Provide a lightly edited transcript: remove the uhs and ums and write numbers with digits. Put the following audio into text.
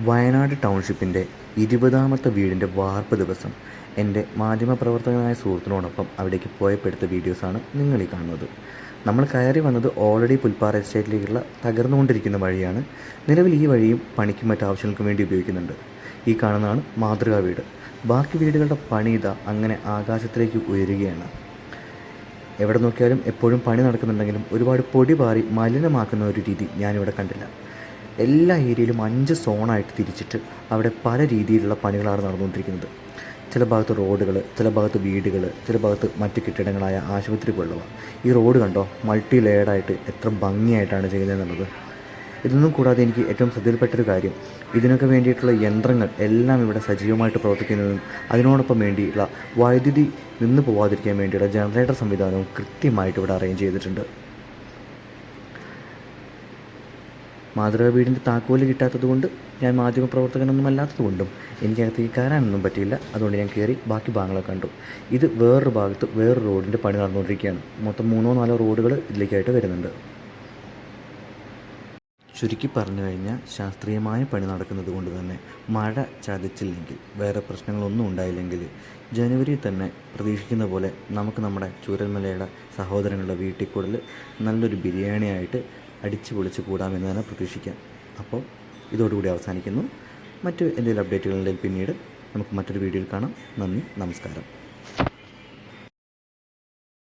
വയനാട് ടൗൺഷിപ്പിൻ്റെ 20ാമത്തെ വീടിൻ്റെ വാർപ്പ് ദിവസം എൻ്റെ മാധ്യമപ്രവർത്തകനായ സുഹൃത്തിനോടൊപ്പം അവിടേക്ക് പോയപ്പോൾ എടുത്ത വീഡിയോസാണ് നിങ്ങളീ കാണുന്നത്. നമ്മൾ കയറി വന്നത് ഓൾറെഡി പുൽപ്പാറ എസ്റ്റേറ്റിലേക്കുള്ള തകർന്നുകൊണ്ടിരിക്കുന്ന വഴിയാണ്. നിലവിൽ ഈ വഴിയും പണിക്കും മറ്റ് ആവശ്യങ്ങൾക്കും വേണ്ടി ഉപയോഗിക്കുന്നുണ്ട്. ഈ കാണുന്നതാണ് മാതൃകാ വീട്. ബാക്കി വീടുകളുടെ പണി ഇതാ അങ്ങനെ ആകാശത്തിലേക്ക് ഉയരുകയാണ്. എവിടെ നോക്കിയാലും എപ്പോഴും പണി നടക്കുന്നുണ്ടെങ്കിലും ഒരുപാട് പൊടി പാറി മലിനമാക്കുന്ന ഒരു രീതി ഞാനിവിടെ കണ്ടില്ല. എല്ലാ ഏരിയയിലും 5 സോണായിട്ട് തിരിച്ചിട്ട് അവിടെ പല രീതിയിലുള്ള പണികളാണ് നടന്നുകൊണ്ടിരിക്കുന്നത്. ചില ഭാഗത്ത് റോഡുകൾ, ചില ഭാഗത്ത് വീടുകൾ, ചില ഭാഗത്ത് മറ്റ് കെട്ടിടങ്ങളായ ആശുപത്രി പോലുള്ളവ. ഈ റോഡ് കണ്ടോ, മൾട്ടി ലെയർഡായിട്ട് എത്ര ഭംഗിയായിട്ടാണ് ചെയ്യുന്നതെന്നുള്ളത്. ഇതൊന്നും കൂടാതെ എനിക്ക് ഏറ്റവും ശ്രദ്ധയിൽപ്പെട്ടൊരു കാര്യം, ഇതിനൊക്കെ വേണ്ടിയിട്ടുള്ള യന്ത്രങ്ങൾ എല്ലാം ഇവിടെ സജീവമായിട്ട് പ്രവർത്തിക്കുന്നതും അതിനോടൊപ്പം വേണ്ടിയുള്ള വൈദ്യുതി നിന്ന് പോവാതിരിക്കാൻ വേണ്ടിയുള്ള ജനറേറ്റർ സംവിധാനവും കൃത്യമായിട്ട് ഇവിടെ അറേഞ്ച് ചെയ്തിട്ടുണ്ട്. മാതൃകാ വീടിൻ്റെ താക്കോല് കിട്ടാത്തത് കൊണ്ട്, ഞാൻ മാധ്യമപ്രവർത്തകനൊന്നും അല്ലാത്തതുകൊണ്ടും എനിക്കകത്തേക്ക് കയറാനൊന്നും പറ്റിയില്ല. അതുകൊണ്ട് ഞാൻ കയറി ബാക്കി ഭാഗങ്ങളൊക്കെ കണ്ടു. ഇത് വേറൊരു ഭാഗത്ത് വേറൊരു റോഡിൻ്റെ പണി നടന്നുകൊണ്ടിരിക്കുകയാണ്. മൊത്തം 3-4 റോഡുകൾ ഇതിലേക്കായിട്ട് വരുന്നുണ്ട്. ചുരുക്കി പറഞ്ഞു കഴിഞ്ഞാൽ ശാസ്ത്രീയമായ പണി നടക്കുന്നത് കൊണ്ട് തന്നെ മഴ ചതിച്ചില്ലെങ്കിൽ, വേറെ പ്രശ്നങ്ങളൊന്നും ഉണ്ടായില്ലെങ്കിൽ, ജനുവരിയിൽ തന്നെ പ്രതീക്ഷിക്കുന്ന പോലെ നമുക്ക് നമ്മുടെ ചൂരൽമലയുടെ സഹോദരങ്ങളുടെ വീട്ടിൽ കൂടുതൽ നല്ലൊരു ബിരിയാണിയായിട്ട് അടിച്ചു പൊളിച്ച് കൂടാമെന്ന് തന്നെ പ്രതീക്ഷിക്കാം. അപ്പോൾ ഇതോടുകൂടി അവസാനിക്കുന്നു. മറ്റ് എന്തെങ്കിലും അപ്ഡേറ്റുകളുണ്ടെങ്കിൽ പിന്നീട് നമുക്ക് മറ്റൊരു വീഡിയോയിൽ കാണാം. നന്ദി, നമസ്കാരം.